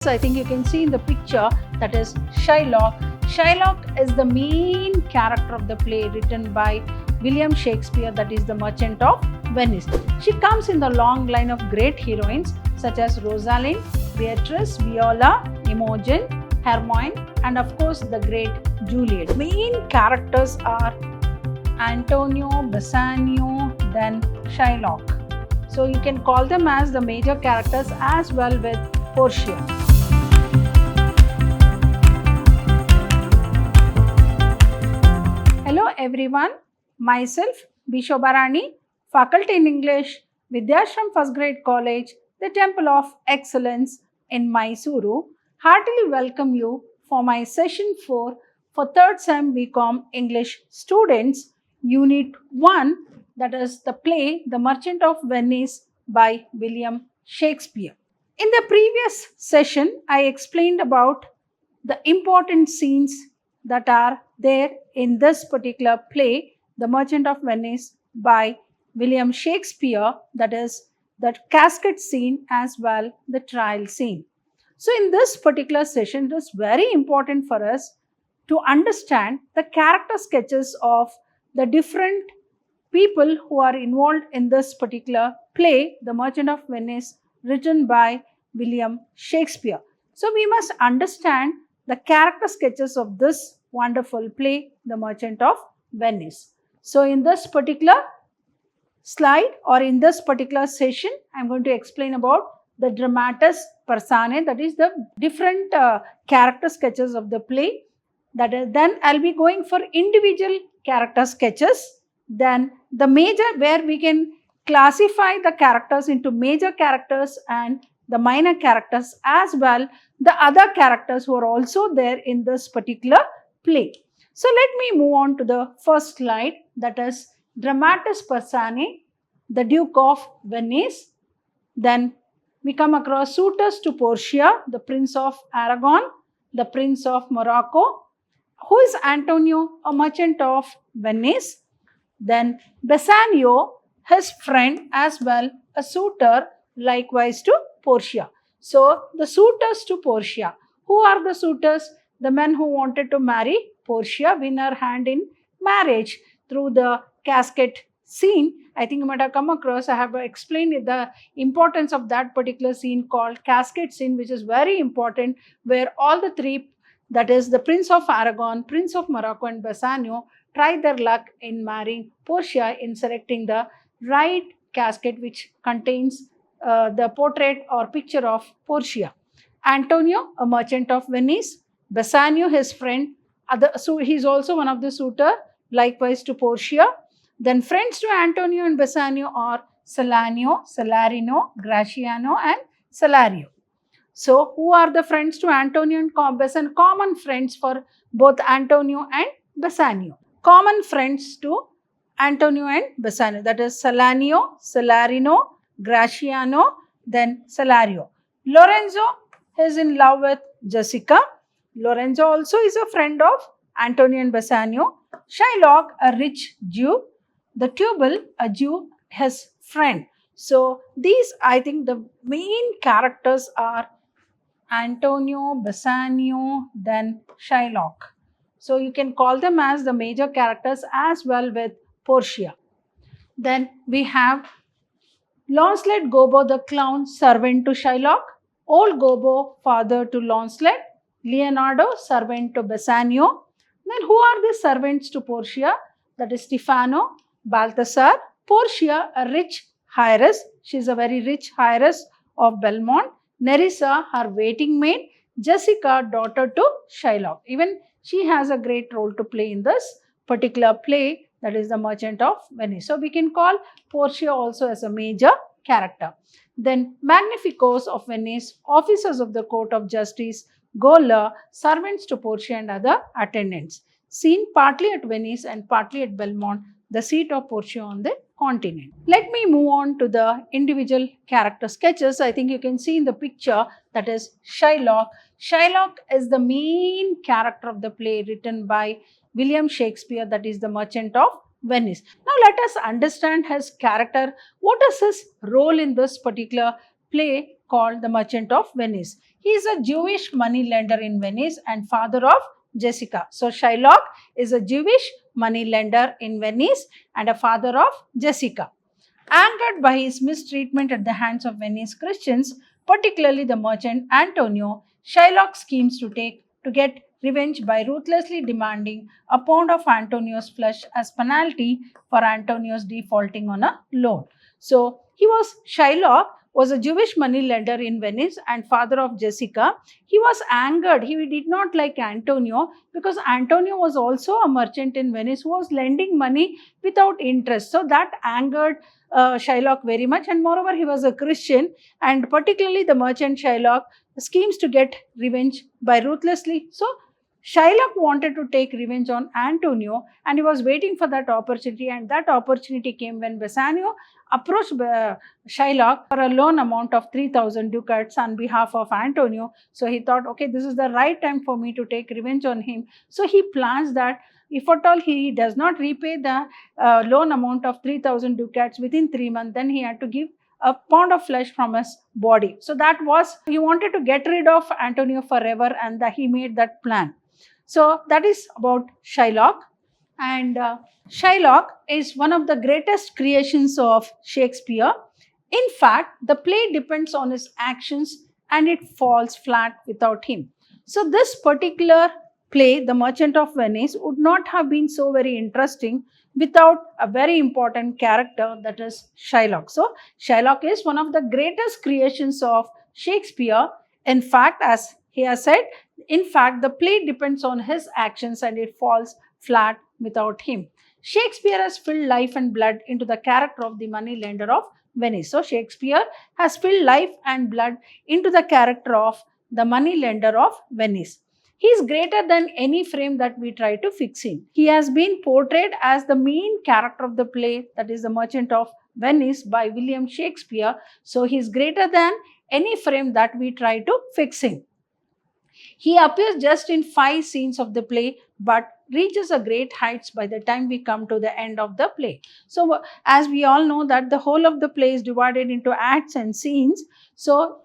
So I think you can see in the picture that is Shylock. Shylock is the main character of the play written by William Shakespeare, that is the Merchant of Venice. She comes in the long line of great heroines such as Rosalind, Beatrice, Viola, Imogen, Hermione, and of course the great Juliet. Main characters are Antonio, Bassanio, then Shylock. So you can call them as the major characters as well with Portia. Hello everyone, myself Bishobarani, Faculty in English, Vidhyaashram First Grade College, the Temple of Excellence in MYSURU, heartily welcome you for my session 4 for 3rd Sem BCom English students, Unit 1, that is the play The Merchant of Venice by William Shakespeare. In the previous session, I explained about the important scenes that are there in this particular play, The Merchant of Venice by William Shakespeare, that is the casket scene as well the trial scene. So in this particular session, it is very important for us to understand the character sketches of the different people who are involved in this particular play, The Merchant of Venice, written by William Shakespeare. So we must understand the character sketches of this wonderful play, The Merchant of Venice. So in this particular slide or in this particular session, I am going to explain about the dramatis personae, that is the different character sketches of the play. That is, then I will be going for individual character sketches. Then the major, where we can classify the characters into major characters and the minor characters, as well the other characters who are also there in this particular play. So let me move on to the first slide, that is dramatis personae, the Duke of Venice. Then we come across suitors to Portia, the Prince of Aragon, the Prince of Morocco. Who is Antonio, a merchant of Venice? Then Bassanio, his friend, as well a suitor likewise to Portia. So the suitors to Portia. Who are the suitors? The men who wanted to marry Portia, win her hand in marriage through the casket scene. I think you might have come across, I have explained the importance of that particular scene called casket scene, which is very important, where all the three, that is the Prince of Aragon, Prince of Morocco and Bassanio, try their luck in marrying Portia in selecting the right casket which contains the portrait or picture of Portia. Antonio, a merchant of Venice, Bassanio, his friend, so he is also one of the suitor, likewise to Portia. Then friends to Antonio and Bassanio are Salanio, Salarino, Graciano and Salario. So who are the friends to Antonio and Bassanio? Common friends for both Antonio and Bassanio. Common friends to Antonio and Bassanio, that is Salanio, Salarino, Graciano, then Salario. Lorenzo is in love with Jessica. Lorenzo also is a friend of Antonio and Bassanio. Shylock, a rich Jew. The Tubal, a Jew, his friend. So these, I think, the main characters are Antonio, Bassanio, then Shylock. So you can call them as the major characters as well with Portia. Then we have Launcelot Gobbo the clown, servant to Shylock. Old Gobbo, father to Launcelot. Leonardo, servant to Bassanio. Then who are the servants to Portia? That is Stefano, Balthasar. Portia, a rich heiress. She is a very rich heiress of Belmont. Nerissa, her waiting maid. Jessica, daughter to Shylock. Even she has a great role to play in this particular play, that is the Merchant of Venice. So we can call Portia also as a major character. Then Magnificos of Venice, officers of the court of justice, gaoler, servants to Portia and other attendants. Seen partly at Venice and partly at Belmont, the seat of Portia on the continent. Let me move on to the individual character sketches. I think you can see in the picture, that is Shylock. Shylock is the main character of the play written by William Shakespeare, that is the Merchant of Venice. Now let us understand his character. What is his role in this particular play called the Merchant of Venice. He is a Jewish moneylender in Venice and father of Jessica. So Shylock is a Jewish moneylender in Venice and a father of Jessica. Angered by his mistreatment at the hands of Venice Christians, particularly the merchant Antonio, Shylock schemes to get revenge by ruthlessly demanding a pound of Antonio's flesh as penalty for Antonio's defaulting on a loan. So Shylock was a Jewish moneylender in Venice and father of Jessica. He was angered. He did not like Antonio because Antonio was also a merchant in Venice who was lending money without interest. So that angered Shylock very much, and moreover he was a Christian, and particularly the merchant Shylock schemes to get revenge by ruthlessly. So Shylock wanted to take revenge on Antonio and he was waiting for that opportunity, and that opportunity came when Bassanio approached Shylock for a loan amount of 3,000 ducats on behalf of Antonio. So he thought, okay, this is the right time for me to take revenge on him. So he plans that if at all he does not repay the loan amount of 3,000 ducats within 3 months, then he had to give a pound of flesh from his body. So that was, he wanted to get rid of Antonio forever, and he made that plan. So that is about Shylock. And Shylock is one of the greatest creations of Shakespeare. In fact, the play depends on his actions and it falls flat without him. So this particular play, The Merchant of Venice, would not have been so very interesting without a very important character, that is Shylock. So Shylock is one of the greatest creations of Shakespeare. In fact, as he has said, in fact, the play depends on his actions and it falls flat without him. Shakespeare has filled life and blood into the character of the moneylender of Venice. So Shakespeare has filled life and blood into the character of the moneylender of Venice. He is greater than any frame that we try to fix him. He has been portrayed as the main character of the play, that is The Merchant of Venice by William Shakespeare. So he is greater than any frame that we try to fix him. He appears just in 5 scenes of the play but reaches a great heights by the time we come to the end of the play. So as we all know that the whole of the play is divided into acts and scenes. So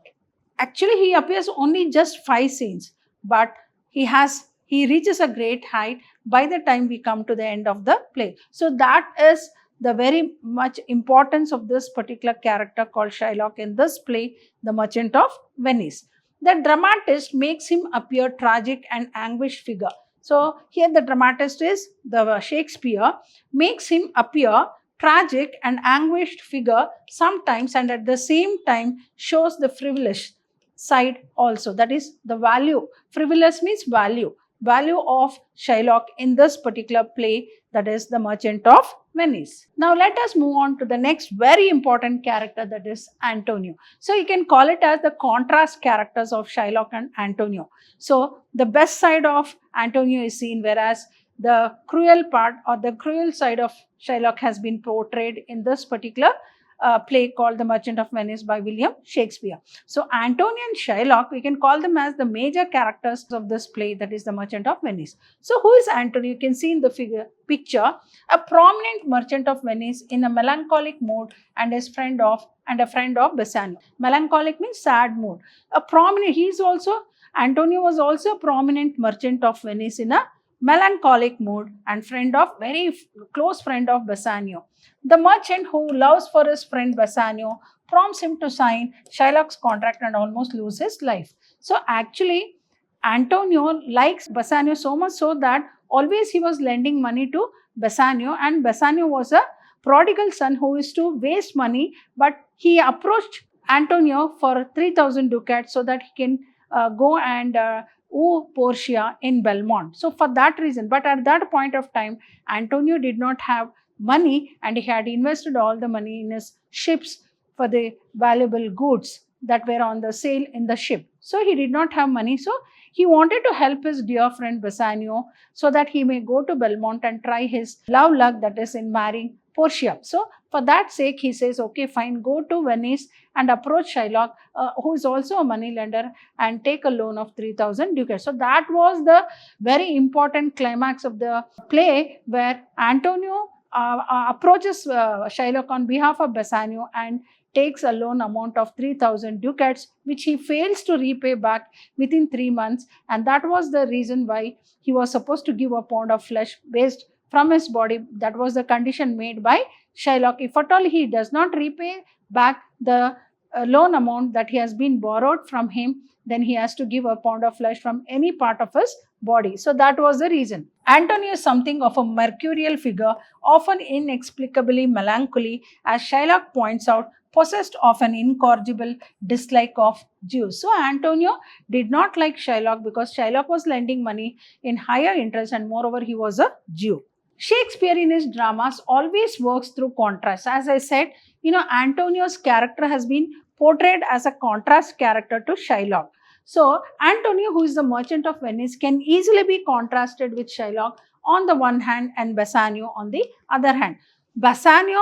actually he appears only just 5 scenes, but he reaches a great height by the time we come to the end of the play. So that is the very much importance of this particular character called Shylock in this play, The Merchant of Venice. The dramatist makes him appear tragic and anguished figure. So here the dramatist is the Shakespeare, makes him appear tragic and anguished figure sometimes, and at the same time shows the frivolous side also. That is the value. Frivolous means value of Shylock in this particular play, that is The Merchant of Venice. Now let us move on to the next very important character, that is Antonio. So you can call it as the contrast characters of Shylock and Antonio. So the best side of Antonio is seen, whereas the cruel part or the cruel side of Shylock has been portrayed in this particular play called The Merchant of Venice by William Shakespeare. So Antonio and Shylock, we can call them as the major characters of this play, that is The Merchant of Venice. So who is Antonio? You can see in the picture a prominent merchant of Venice in a melancholic mood and a friend of Bassanio. Melancholic means sad mood. Antonio was also a prominent merchant of Venice in a melancholic mood and very close friend of Bassanio. The merchant, who loves for his friend Bassanio, prompts him to sign Shylock's contract and almost lose his life. So actually, Antonio likes Bassanio so much so that always he was lending money to Bassanio, and Bassanio was a prodigal son who used to waste money, but he approached Antonio for 3,000 ducats so that he can go and owe Portia in Belmont. So for that reason, but at that point of time, Antonio did not have money and he had invested all the money in his ships for the valuable goods that were on the sale in the ship. So he did not have money. So he wanted to help his dear friend Bassanio so that he may go to Belmont and try his love luck, that is in marrying Portia. So for that sake, he says, okay, fine, go to Venice and approach Shylock, who is also a moneylender, and take a loan of 3,000 ducats. So that was the very important climax of the play, where Antonio approaches Shylock on behalf of Bassanio and takes a loan amount of 3,000 ducats, which he fails to repay back within 3 months. And that was the reason why he was supposed to give a pound of flesh based from his body. That was the condition made by Shylock. If at all he does not repay back the loan amount that he has been borrowed from him, then he has to give a pound of flesh from any part of his body. So that was the reason. Antonio is something of a mercurial figure, often inexplicably melancholy, as Shylock points out, possessed of an incorrigible dislike of Jews. So Antonio did not like Shylock because Shylock was lending money in higher interest, and moreover he was a Jew. Shakespeare in his dramas always works through contrast. As I said, Antonio's character has been portrayed as a contrast character to Shylock. So Antonio, who is the merchant of Venice, can easily be contrasted with Shylock on the one hand and Bassanio on the other hand. Bassanio,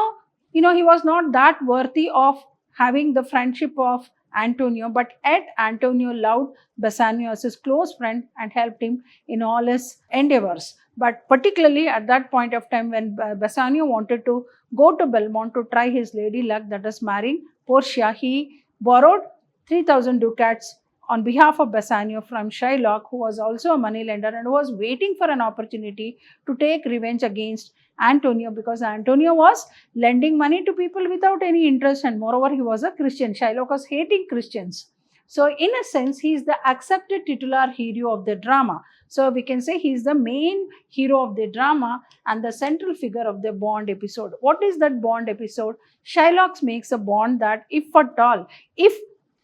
he was not that worthy of having the friendship of Antonio, but yet Antonio loved Bassanio as his close friend and helped him in all his endeavors. But particularly at that point of time when Bassanio wanted to go to Belmont to try his lady luck, that is marrying Portia, he borrowed 3,000 ducats on behalf of Bassanio from Shylock, who was also a moneylender and was waiting for an opportunity to take revenge against Antonio, because Antonio was lending money to people without any interest, and moreover he was a Christian. Shylock was hating Christians. So in a sense, he is the accepted titular hero of the drama. So we can say he is the main hero of the drama and the central figure of the bond episode. What is that bond episode? Shylock makes a bond that if at all, if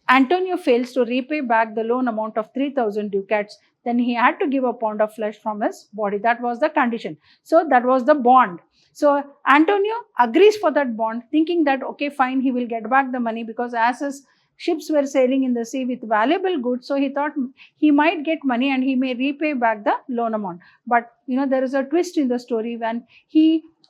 Antonio fails to repay back the loan amount of 3,000 ducats, then he had to give a pound of flesh from his body. That was the condition. So that was the bond. So Antonio agrees for that bond, thinking that, okay, fine, he will get back the money, because as his ships were sailing in the sea with valuable goods, so he thought he might get money and he may repay back the loan amount. But there is a twist in the story when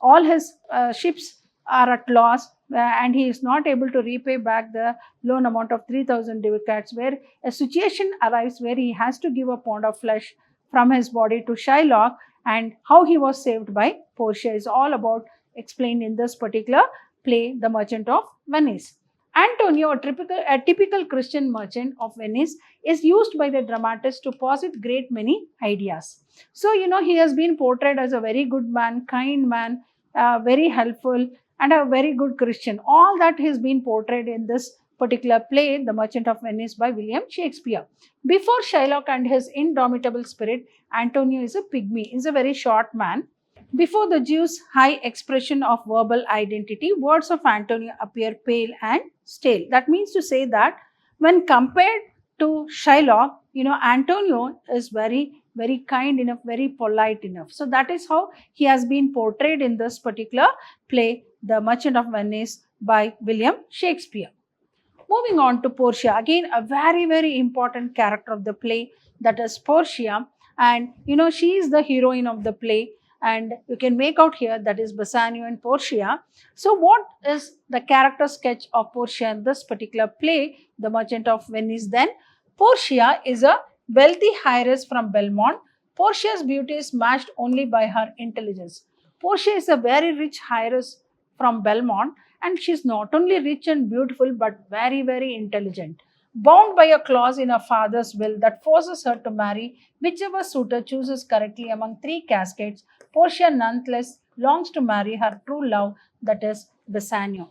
all his ships are at loss and he is not able to repay back the loan amount of 3,000 ducats, where a situation arrives where he has to give a pound of flesh from his body to Shylock, and how he was saved by Portia is all about explained in this particular play, The Merchant of Venice. Antonio, a typical Christian merchant of Venice, is used by the dramatist to posit great many ideas. So, he has been portrayed as a very good man, kind man, very helpful, and a very good Christian. All that has been portrayed in this particular play, The Merchant of Venice by William Shakespeare. Before Shylock and his indomitable spirit, Antonio is a pygmy, is a very short man. Before the Jew's high expression of verbal identity, words of Antonio appear pale and stale. That means to say that when compared to Shylock, Antonio is very, very kind enough, very polite enough. So that is how he has been portrayed in this particular play, The Merchant of Venice by William Shakespeare. Moving on to Portia, again a very, very important character of the play, that is Portia. And she is the heroine of the play. And you can make out here that is Bassanio and Portia. So what is the character sketch of Portia in this particular play, The Merchant of Venice then? Portia is a wealthy heiress from Belmont. Portia's beauty is matched only by her intelligence. Portia is a very rich heiress from Belmont, and she is not only rich and beautiful but very, very intelligent. Bound by a clause in her father's will that forces her to marry whichever suitor chooses correctly among 3 cascades, Portia nonetheless longs to marry her true love, that is Bassanio.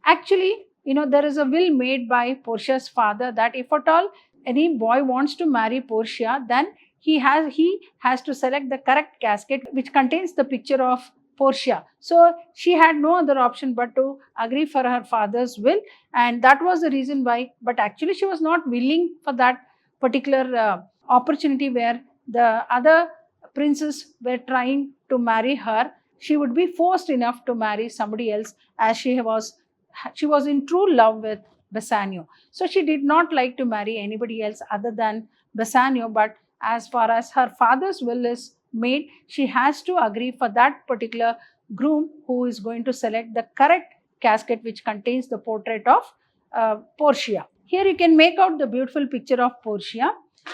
Actually, there is a will made by Portia's father that if at all any boy wants to marry Portia, then he has to select the correct casket which contains the picture of Portia. So she had no other option but to agree for her father's will, and that was the reason why. But actually she was not willing for that particular opportunity where the other princes were trying to marry her. She would be forced enough to marry somebody else, as she was in true love with Bassanio. So she did not like to marry anybody else other than Bassanio, but as far as her father's will is made, she has to agree for that particular groom who is going to select the correct casket which contains the portrait of Portia. Here you can make out the beautiful picture of Portia.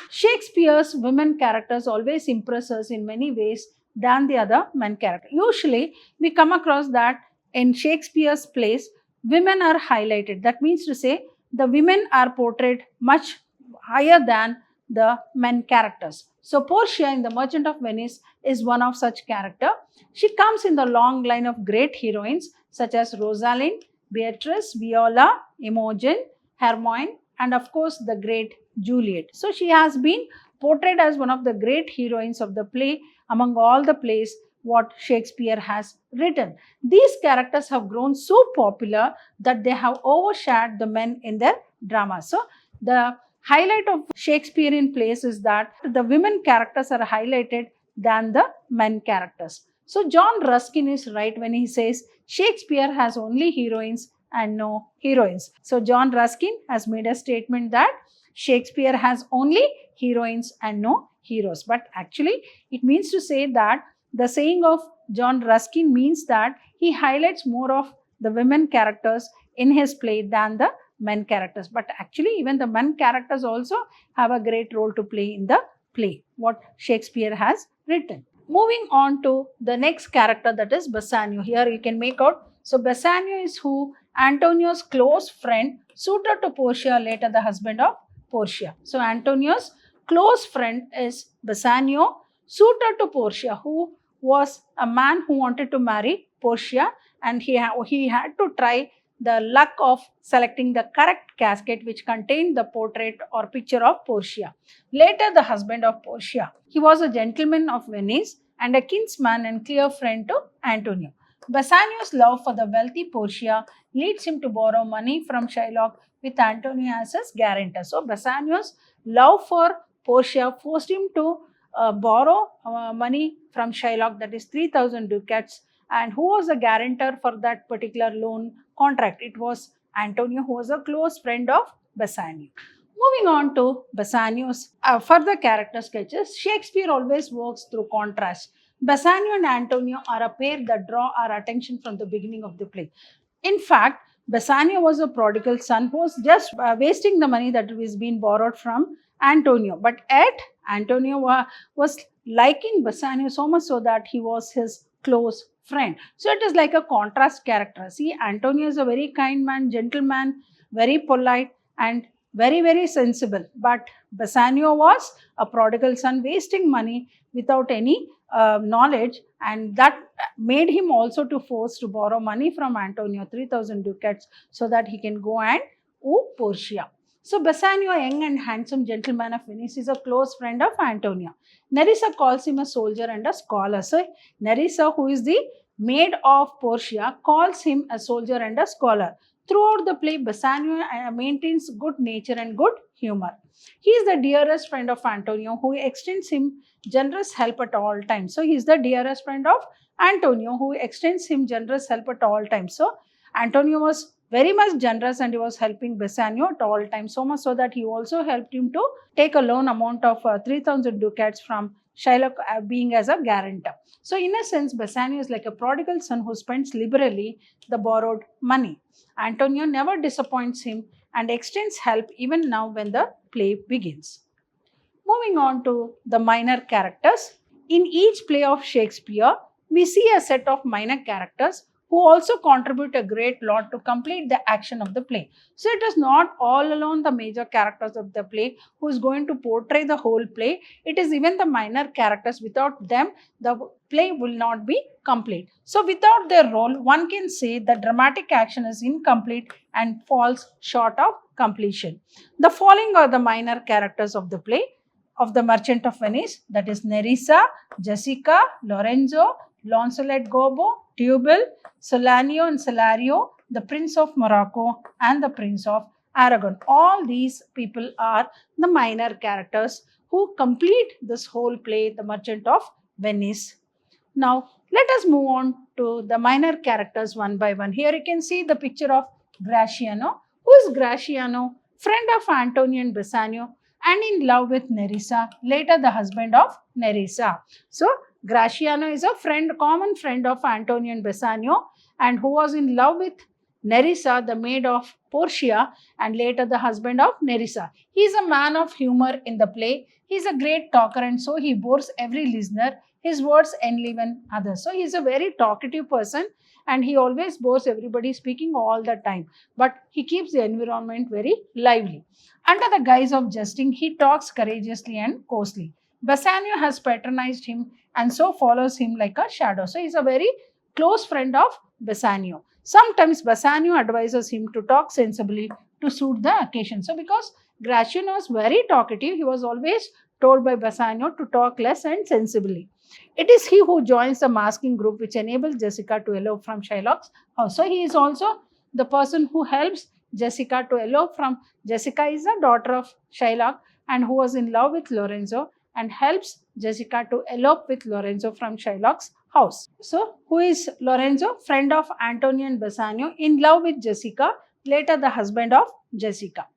Shakespeare's women characters always impress us in many ways than the other men character. Usually we come across that in Shakespeare's plays, women are highlighted. That means to say the women are portrayed much higher than the men characters. So Portia in The Merchant of Venice is one of such character. She comes in the long line of great heroines such as Rosalind, Beatrice, Viola, Imogen, Hermione, and of course the great Juliet. So she has been portrayed as one of the great heroines of the play among all the plays what Shakespeare has written. These characters have grown so popular that they have overshadowed the men in their drama. So the highlight of Shakespearean plays is that the women characters are highlighted than the men characters. So John Ruskin is right when he says Shakespeare has only heroines and no heroines. So John Ruskin has made a statement that Shakespeare has only heroines and no heroes. But actually it means to say that the saying of John Ruskin means that he highlights more of the women characters in his play than the men characters. But actually even the men characters also have a great role to play in the play what Shakespeare has written. Moving on to the next character, that is Bassanio. Here you can make out. So Bassanio is who? Antonio's close friend, suitor to Portia, later the husband of Portia. So Antonio's close friend is Bassanio, suitor to Portia, who was a man who wanted to marry Portia, and he had to try the luck of selecting the correct casket which contained the portrait or picture of Portia, later the husband of Portia. He was a gentleman of Venice and a kinsman and clear friend to Antonio. Bassanio's love for the wealthy Portia leads him to borrow money from Shylock with Antonio as his guarantor. So Bassanio's love for Portia forced him to borrow money from Shylock, that is 3,000 ducats. And who was the guarantor for that particular loan contract? It was Antonio, who was a close friend of Bassanio. Moving on to Bassanio's further character sketches, Shakespeare always works through contrast. Bassanio and Antonio are a pair that draw our attention from the beginning of the play. In fact, Bassanio was a prodigal son who was just wasting the money that was being borrowed from Antonio. But yet, Antonio was liking Bassanio so much so that he was his close friend. So it is like a contrast character. See, Antonio is a very kind man, gentleman, very polite and very, very sensible. But Bassanio was a prodigal son wasting money without any knowledge, and that made him also to force to borrow money from Antonio, 3,000 ducats, so that he can go and woo Portia. So Bassanio, a young and handsome gentleman of Venice, is a close friend of Antonio. Nerissa calls him a soldier and a scholar. So Nerissa, who is the maid of Portia, calls him a soldier and a scholar. Throughout the play, Bassanio maintains good nature and good humor. He is the dearest friend of Antonio, who extends him generous help at all times. So he is the dearest friend of Antonio, who extends him generous help at all times. So Antonio was very much generous and he was helping Bassanio at all times, so much so that he also helped him to take a loan amount of 3,000 ducats from Shylock, being as a guarantor. So in a sense, Bassanio is like a prodigal son who spends liberally the borrowed money. Antonio never disappoints him and extends help even now when the play begins. Moving on to the minor characters. In each play of Shakespeare, we see a set of minor characters who also contribute a great lot to complete the action of the play. So it is not all alone the major characters of the play who is going to portray the whole play. It is even the minor characters. Without them, the play will not be complete. So without their role, one can say the dramatic action is incomplete and falls short of completion. The following are the minor characters of the play of The Merchant of Venice, that is Nerissa, Jessica, Lorenzo, Launcelot Gobbo, Tubal, Solanio and Salario, the Prince of Morocco and the Prince of Aragon. All these people are the minor characters who complete this whole play, The Merchant of Venice. Now, let us move on to the minor characters one by one. Here you can see the picture of Gratiano. Who is Gratiano? Friend of Antonio and Bassanio and in love with Nerissa, later the husband of Nerissa. So, Gratiano is a friend, common friend of Antonio and Bassanio, and who was in love with Nerissa, the maid of Portia, and later the husband of Nerissa. He is a man of humor in the play. He is a great talker, and so he bores every listener. His words enliven others. So he is a very talkative person, and he always bores everybody speaking all the time, but he keeps the environment very lively. Under the guise of jesting, he talks courageously and coarsely. Bassanio has patronized him and so follows him like a shadow. So he's a very close friend of Bassanio. Sometimes Bassanio advises him to talk sensibly to suit the occasion. So because Gratiano was very talkative, he was always told by Bassanio to talk less and sensibly. It is he who joins the masking group which enables Jessica to elope from Shylock's house. So he is also the person who helps Jessica to elope from. Jessica is the daughter of Shylock and who was in love with Lorenzo, and helps Jessica to elope with Lorenzo from Shylock's house. So, who is Lorenzo? Friend of Antonio and Bassanio, in love with Jessica, later the husband of Jessica.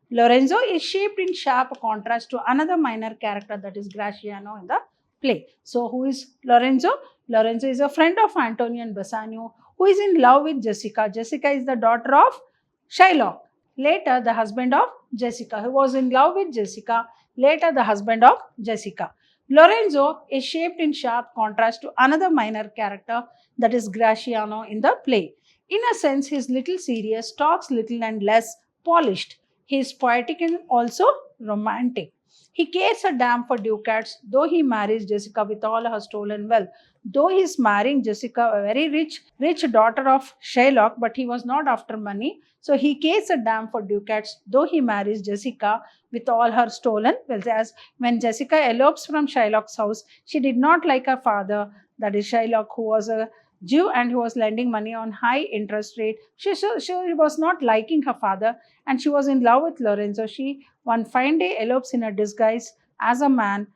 Lorenzo is shaped in sharp contrast to another minor character, that is Gratiano in the play. So, who is Lorenzo? Lorenzo is a friend of Antonio and Bassanio who is in love with Jessica. Jessica is the daughter of Shylock, later the husband of Jessica, who was in love with Jessica, later the husband of Jessica. Lorenzo is shaped in sharp contrast to another minor character, that is Gratiano in the play. In a sense, he is little serious, talks little and less polished. He is poetic and also romantic. He cares a damn for ducats, though he marries Jessica with all her stolen wealth. Though he is marrying Jessica, a very rich daughter of Shylock, but he was not after money. So he cares a damn for ducats, though he marries Jessica with all her stolen wealth. As when Jessica elopes from Shylock's house, she did not like her father, that is Shylock, who was a Jew and who was lending money on high interest rate. She was not liking her father, and she was in love with Lorenzo. She one fine day elopes in a disguise as a man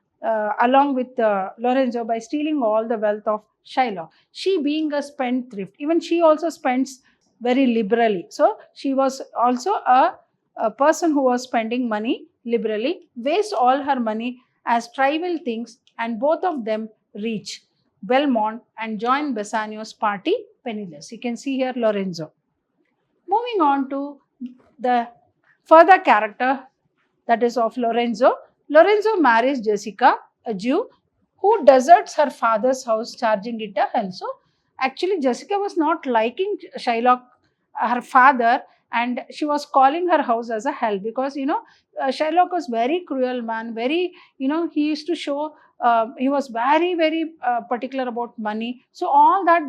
along with Lorenzo by stealing all the wealth of Shylock. She being a spendthrift, even she also spends very liberally. So she was also a person who was spending money liberally, wastes all her money as trivial things, and both of them reach Belmont and join Bassanio's party penniless. You can see here Lorenzo. Moving on to the further character, that is of Lorenzo. Lorenzo marries Jessica, a Jew, who deserts her father's house, charging it a hell. So actually Jessica was not liking Shylock, her father, and she was calling her house as a hell because Shylock was very cruel man, very he used to show he was very particular about money. So all that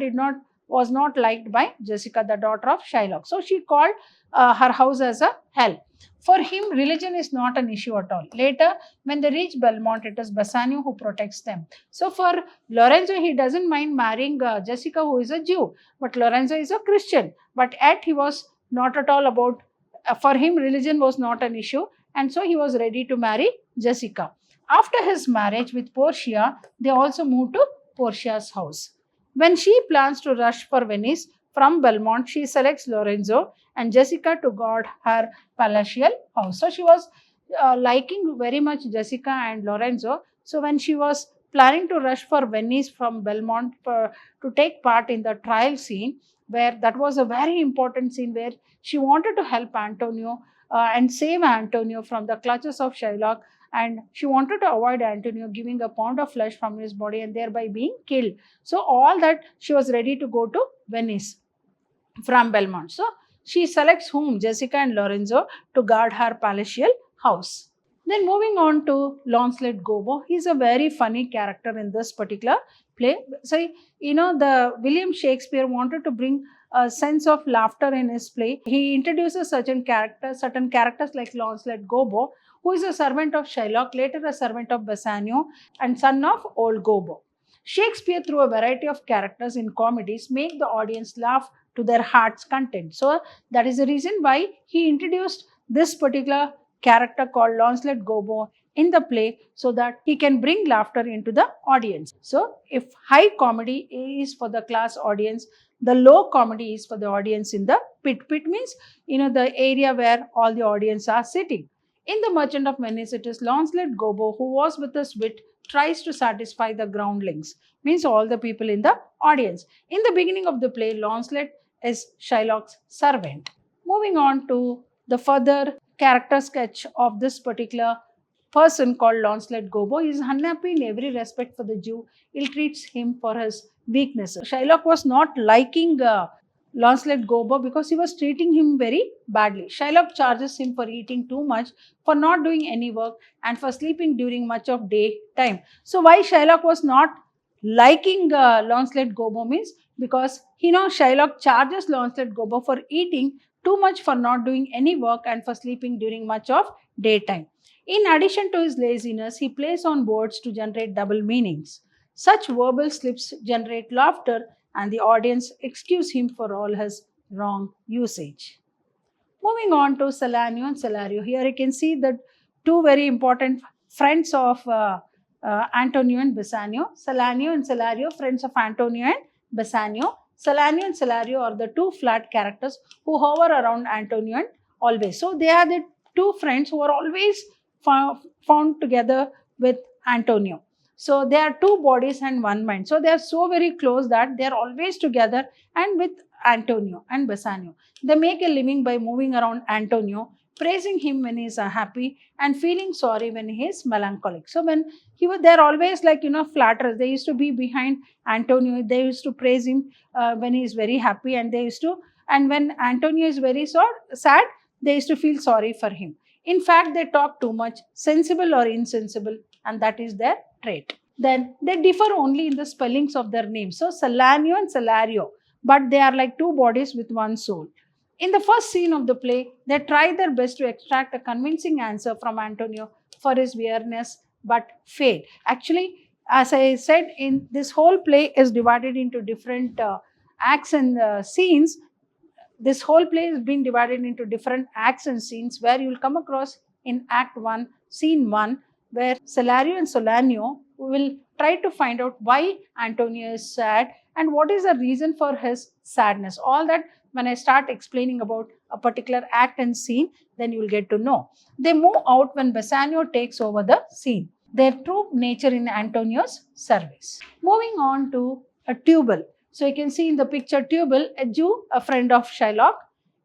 was not liked by Jessica, the daughter of Shylock. So she called her house as a hell. For him, religion is not an issue at all. Later, when they reach Belmont, it is Bassanio who protects them. So for Lorenzo, he doesn't mind marrying Jessica, who is a Jew, but Lorenzo is a Christian. But yet he was not at all about, for him, religion was not an issue, and so he was ready to marry Jessica. After his marriage with Portia, they also moved to Portia's house. When she plans to rush for Venice from Belmont, she selects Lorenzo and Jessica to guard her palatial house. So she was liking very much Jessica and Lorenzo. So when she was planning to rush for Venice from Belmont to take part in the trial scene, where that was a very important scene where she wanted to help Antonio and save Antonio from the clutches of Shylock, and she wanted to avoid Antonio giving a pound of flesh from his body and thereby being killed. So all that, she was ready to go to Venice from Belmont. So she selects whom? Jessica and Lorenzo to guard her palatial house. Then moving on to Launcelot Gobbo, he's a very funny character in this particular play. So, the William Shakespeare wanted to bring a sense of laughter in his play. He introduces certain characters like Launcelot Gobbo, who is a servant of Shylock, later a servant of Bassanio and son of old Gobbo. Shakespeare, through a variety of characters in comedies, make the audience laugh to their heart's content. So that is the reason why he introduced this particular character called Launcelot Gobbo in the play, so that he can bring laughter into the audience. So if high comedy is for the class audience, the low comedy is for the audience in the pit. Pit means, the area where all the audience are sitting. In The Merchant of Venice, it is Launcelot Gobbo, who was with his wit, tries to satisfy the groundlings, means all the people in the audience. In the beginning of the play, Launcelot is Shylock's servant. Moving on to the further character sketch of this particular person called Lancelot Gobbo. He is unhappy in every respect for the Jew. Ill-treats him for his weaknesses. Shylock was not liking Lancelot Gobbo because he was treating him very badly. Shylock charges him for eating too much, for not doing any work, and for sleeping during much of daytime. So why Shylock was not liking Lancelot Gobbo means because Shylock charges Lancelot Gobbo for eating too much, for not doing any work, and for sleeping during much of daytime. In addition to his laziness, he plays on words to generate double meanings. Such verbal slips generate laughter, and the audience excuse him for all his wrong usage. Moving on to Salanio and Salario. Here you can see the two very important friends of Antonio and Bassanio. Salanio and Salario, friends of Antonio and Bassanio. Salanio and Salario are the two flat characters who hover around Antonio and always. So they are the two friends who are always found together with Antonio. So they are two bodies and one mind. So they are so very close that they are always together and with Antonio and Bassanio. They make a living by moving around Antonio, praising him when he is happy and feeling sorry when he is melancholic. So when they're always flatterers. They used to be behind Antonio. They used to praise him when he is very happy, and when Antonio is very sad, they used to feel sorry for him. In fact, they talk too much, sensible or insensible, and that is their trait. Then they differ only in the spellings of their names. So Salanio and Salario, but they are like two bodies with one soul. In the first scene of the play, they try their best to extract a convincing answer from Antonio for his weirdness, but fail. Actually, as I said, in this whole play is divided into different acts and scenes. This whole play is being divided into different acts and scenes, where you will come across in Act 1, Scene 1, where Salario and Solanio will try to find out why Antonio is sad and what is the reason for his sadness. All that when I start explaining about a particular act and scene, then you will get to know. They move out when Bassanio takes over the scene. Their true nature in Antonio's service. Moving on to a Tubal. So you can see in the picture Tubal, a Jew, a friend of Shylock.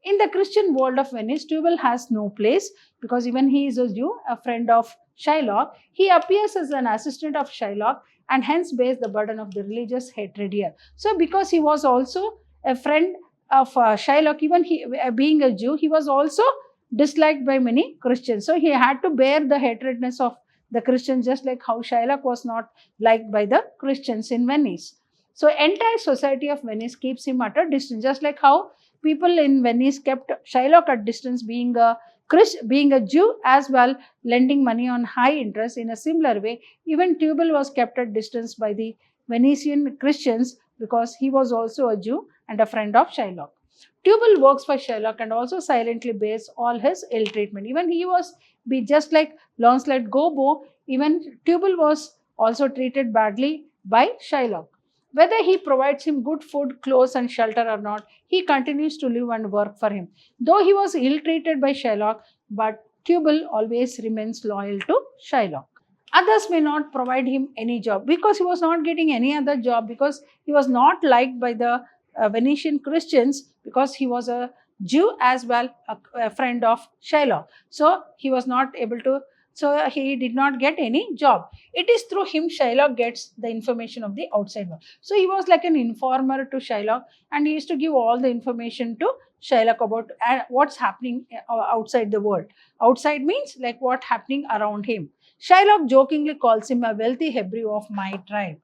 In the Christian world of Venice, Tubal has no place because even he is a Jew, a friend of Shylock. He appears as an assistant of Shylock and hence bears the burden of the religious hatred here. So because he was also a friend of Shylock, even he being a Jew, he was also disliked by many Christians. So he had to bear the hatredness of the Christians, just like how Shylock was not liked by the Christians in Venice. So entire society of Venice keeps him at a distance, just like how people in Venice kept Shylock at distance, being a Jew as well, lending money on high interest. In a similar way, even Tubal was kept at distance by the Venetian Christians because he was also a Jew and a friend of Shylock. Tubal works for Shylock and also silently bears all his ill treatment. Even he was just like Lancelot Gobbo, even Tubal was also treated badly by Shylock. Whether he provides him good food, clothes and shelter or not, he continues to live and work for him. Though he was ill-treated by Shylock, but Tubal always remains loyal to Shylock. Others may not provide him any job because he was not getting any other job, because he was not liked by the Venetian Christians, because he was a Jew as well, a friend of Shylock. So he was not able to, so he did not get any job. It is through him Shylock gets the information of the outside world. So he was like an informer to Shylock, and he used to give all the information to Shylock about what's happening outside the world. Outside means like what's happening around him. Shylock jokingly calls him a wealthy Hebrew of my tribe.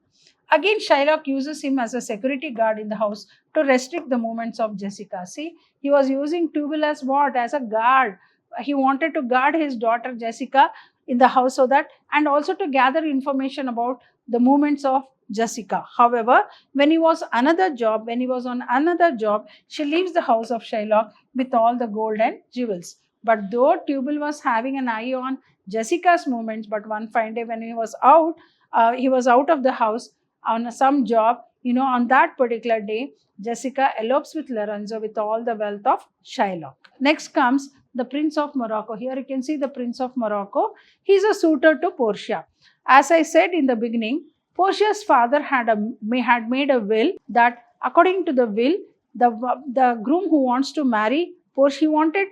Again, Shylock uses him as a security guard in the house to restrict the movements of Jessica. See, he was using Tubal as what? As a guard. He wanted to guard his daughter Jessica in the house, so that, and also to gather information about the movements of Jessica. However, when he was on another job, she leaves the house of Shylock with all the gold and jewels. But though Tubal was having an eye on Jessica's movements, but one fine day when he was out of the house on some job, on that particular day, Jessica elopes with Lorenzo with all the wealth of Shylock. Next comes the Prince of Morocco. Here you can see the Prince of Morocco. He is a suitor to Portia. As I said in the beginning, Portia's father had made a will that according to the will, the groom who wants to marry Portia, he wanted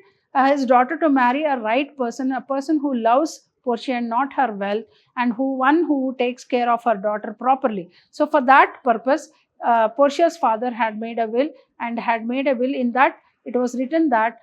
his daughter to marry a right person, a person who loves Portia and not her wealth, and one who takes care of her daughter properly. So for that purpose, Portia's father had made a will, and had made a will in that it was written that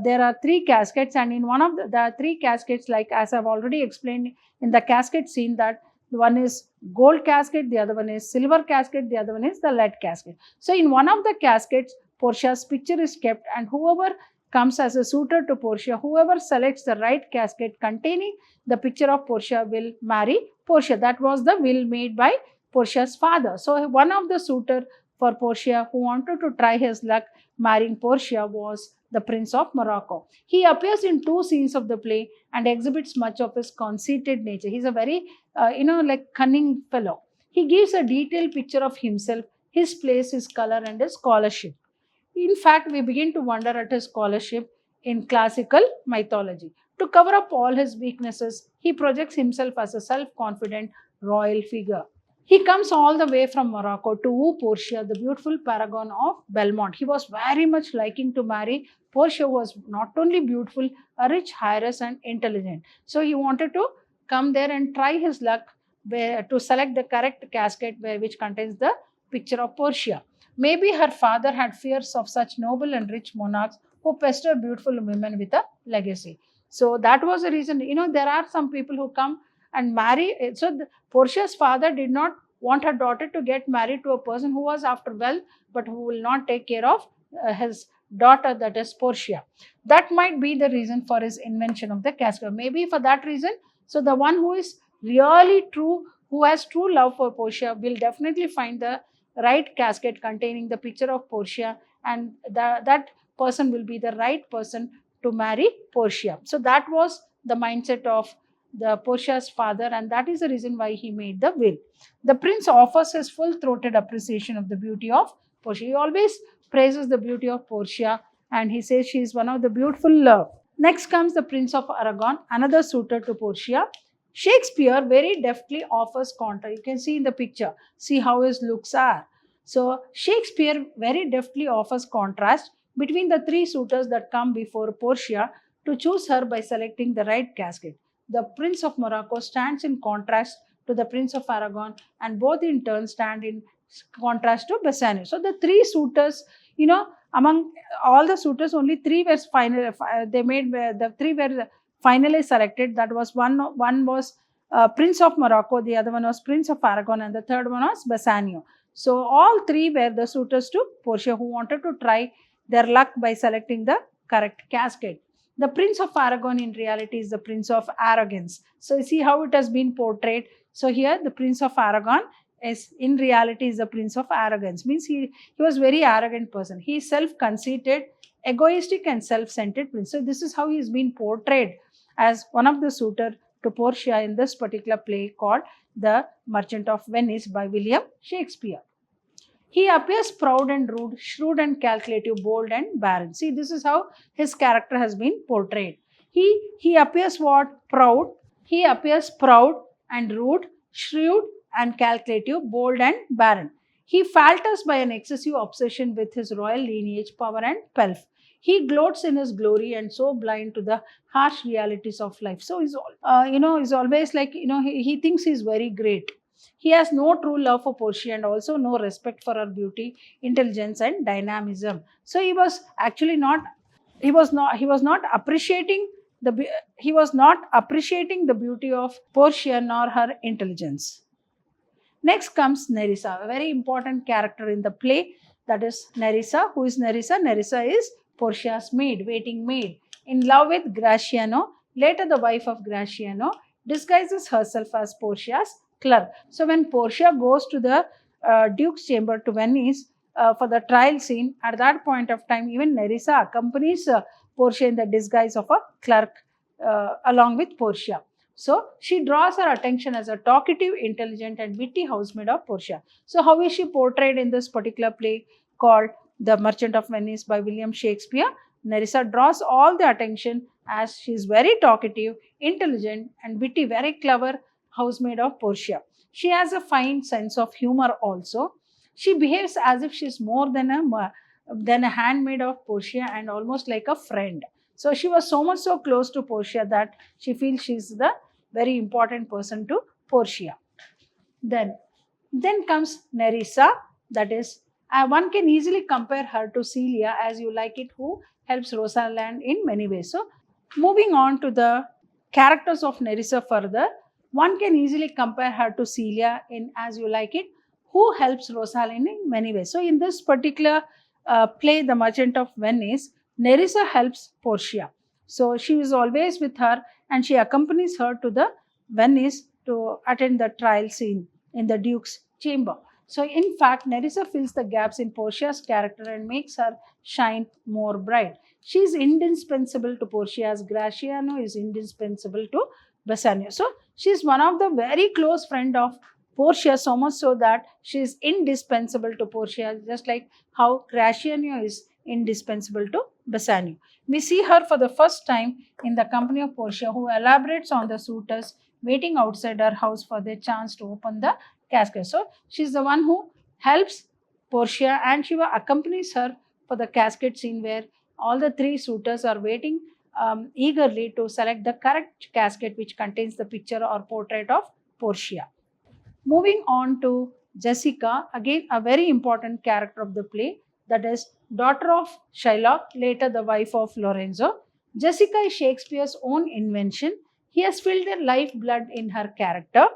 there are three caskets, and in one of the three caskets, like as I've already explained in the casket scene, that one is gold casket, the other one is silver casket, the other one is the lead casket. So in one of the caskets, Portia's picture is kept, and whoever comes as a suitor to Portia, whoever selects the right casket containing the picture of Portia will marry Portia. That was the will made by Portia's father. So one of the suitor for Portia who wanted to try his luck marrying Portia was the Prince of Morocco. He appears in two scenes of the play and exhibits much of his conceited nature. He's a very, like cunning fellow. He gives a detailed picture of himself, his place, his color, and his scholarship. In fact, we begin to wonder at his scholarship in classical mythology. To cover up all his weaknesses, he projects himself as a self-confident royal figure. He comes all the way from Morocco to woo Portia, the beautiful paragon of Belmont. He was very much liking to marry Portia, who was not only beautiful, a rich heiress and intelligent. So he wanted to come there and try his luck to select the correct casket which contains the picture of Portia. Maybe her father had fears of such noble and rich monarchs who pester beautiful women with a legacy. So that was the reason. There are some people who come and marry. So Portia's father did not want her daughter to get married to a person who was after wealth, but who will not take care of his daughter, that is Portia. That might be the reason for his invention of the casket. Maybe for that reason. So the one who is really true, who has true love for Portia, will definitely find the right casket containing the picture of Portia, and that person will be the right person to marry Portia. So that was the mindset of the Portia's father, and that is the reason why he made the will. The prince offers his full-throated appreciation of the beauty of Portia. He always praises the beauty of Portia, and he says she is one of the beautiful. Next comes the Prince of Aragon, another suitor to Portia. Shakespeare very deftly offers contrast. You can see in the picture, see how his looks are. So Shakespeare very deftly offers contrast between the three suitors that come before Portia to choose her by selecting the right casket. The Prince of Morocco stands in contrast to the Prince of Aragon, and both in turn stand in contrast to Bassanio. So the three suitors, among all the suitors, only three were final. The three were finally selected. That was one was Prince of Morocco, the other one was Prince of Aragon, and the third one was Bassanio. So all three were the suitors to Portia who wanted to try their luck by selecting the correct casket. The Prince of Aragon in reality is the Prince of Arrogance. So you see how it has been portrayed. So here the Prince of Aragon is in reality is the Prince of Arrogance. Means he was very arrogant person. He is self-conceited, egoistic and self-centered prince. So this is how he is being portrayed as one of the suitor to Portia in this particular play called The Merchant of Venice by William Shakespeare. He appears proud and rude, shrewd and calculative, bold and barren. See, this is how his character has been portrayed. He appears what? Proud. He appears proud and rude, shrewd and calculative, bold and barren. He falters by an excessive obsession with his royal lineage, power and pelf. He gloats in his glory and so blind to the harsh realities of life. So he's always like, he thinks he's very great. He has no true love for Portia and also no respect for her beauty, intelligence and dynamism. So he was actually not appreciating the beauty of Portia nor her intelligence. Next comes Nerissa, a very important character in the play, that is Nerissa. Who is Nerissa? Nerissa is Portia's maid, waiting maid, in love with Gratiano, later the wife of Gratiano, disguises herself as Portia's clerk. So when Portia goes to the Duke's chamber to Venice for the trial scene, at that point of time, even Nerissa accompanies Portia in the disguise of a clerk along with Portia. So she draws her attention as a talkative, intelligent and witty housemaid of Portia. So how is she portrayed in this particular play called The Merchant of Venice by William Shakespeare? Nerissa draws all the attention as she is very talkative, intelligent and witty, very clever housemaid of Portia. She has a fine sense of humor also. She behaves as if she is more than a handmaid of Portia and almost like a friend. So she was so much so close to Portia that she feels she is the very important person to Portia. Then comes Nerissa, that is, one can easily compare her to Celia, as you like it, who helps Rosalind in many ways. So, moving on to the characters of Nerissa further, one can easily compare her to Celia in As You Like It, who helps Rosalind in many ways. So, in this particular play, The Merchant of Venice, Nerissa helps Portia. So, she is always with her and she accompanies her to the Venice to attend the trial scene in the Duke's chamber. So, in fact, Nerissa fills the gaps in Portia's character and makes her shine more bright. She is indispensable to Portia as Gratiano is indispensable to Bassanio. So, she is one of the very close friend of Portia, so much so that she is indispensable to Portia, just like how Gratiano is indispensable to Bassanio. We see her for the first time in the company of Portia, who elaborates on the suitors waiting outside her house for their chance to open the casket. So, she is the one who helps Portia and she accompanies her for the casket scene where all the three suitors are waiting eagerly to select the correct casket which contains the picture or portrait of Portia. Moving on to Jessica, again a very important character of the play, that is daughter of Shylock, later the wife of Lorenzo. Jessica is Shakespeare's own invention. He has filled her lifeblood in her character.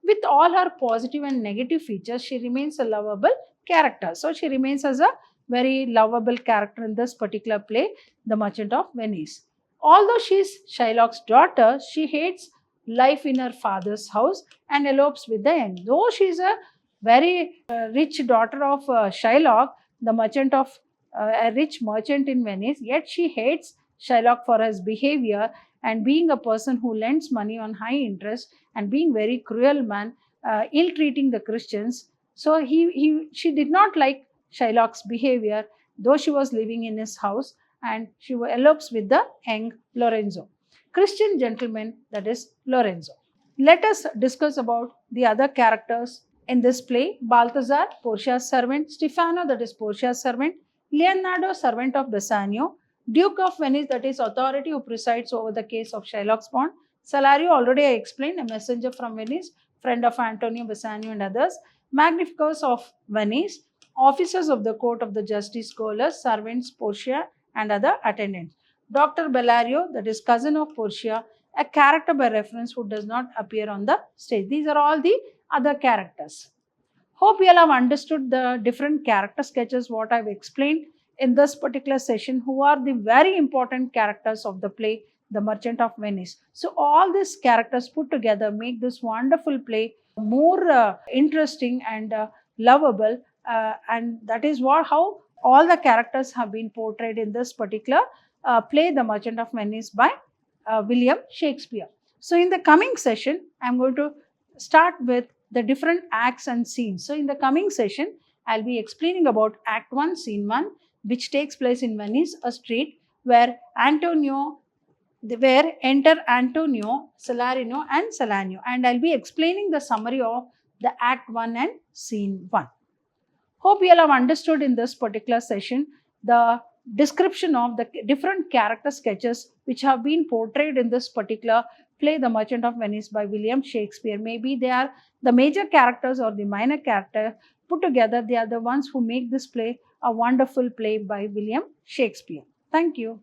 With all her positive and negative features, she remains a lovable character. So, she remains as a very lovable character in this particular play, The Merchant of Venice. Although she is Shylock's daughter, she hates life in her father's house and elopes with the young. Though she is a very rich daughter of Shylock, a rich merchant in Venice, yet she hates Shylock for his behavior and being a person who lends money on high interest and being very cruel man, ill-treating the Christians. So she did not like Shylock's behavior, though she was living in his house, and she elopes with the young Lorenzo. Christian gentleman, that is Lorenzo. Let us discuss about the other characters in this play. Balthazar, Portia's servant; Stefano, that is Portia's servant; Leonardo, servant of Bassanio; Duke of Venice, that is authority who presides over the case of Shylock's bond; Salario, already I explained, a messenger from Venice, friend of Antonio, Bassanio and others; Magnificus of Venice; officers of the court of the justice, scholars, servants, Portia and other attendants; Dr. Bellario, that is cousin of Portia, a character by reference who does not appear on the stage. These are all the other characters. Hope you all have understood the different character sketches what I have explained in this particular session, who are the very important characters of the play, The Merchant of Venice. So, all these characters put together make this wonderful play more interesting and lovable, and that is how all the characters have been portrayed in this particular play, The Merchant of Venice by William Shakespeare. So, in the coming session, I am going to start with the different acts and scenes. So, in the coming session, I will be explaining about Act 1, Scene 1, which takes place in Venice, a street where enter Antonio, Salarino and Salanio, and I will be explaining the summary of the Act 1 and Scene 1. Hope you all have understood in this particular session the description of the different character sketches which have been portrayed in this particular play, The Merchant of Venice by William Shakespeare. Maybe they are the major characters or the minor character put together. They are the ones who make this play a wonderful play by William Shakespeare. Thank you.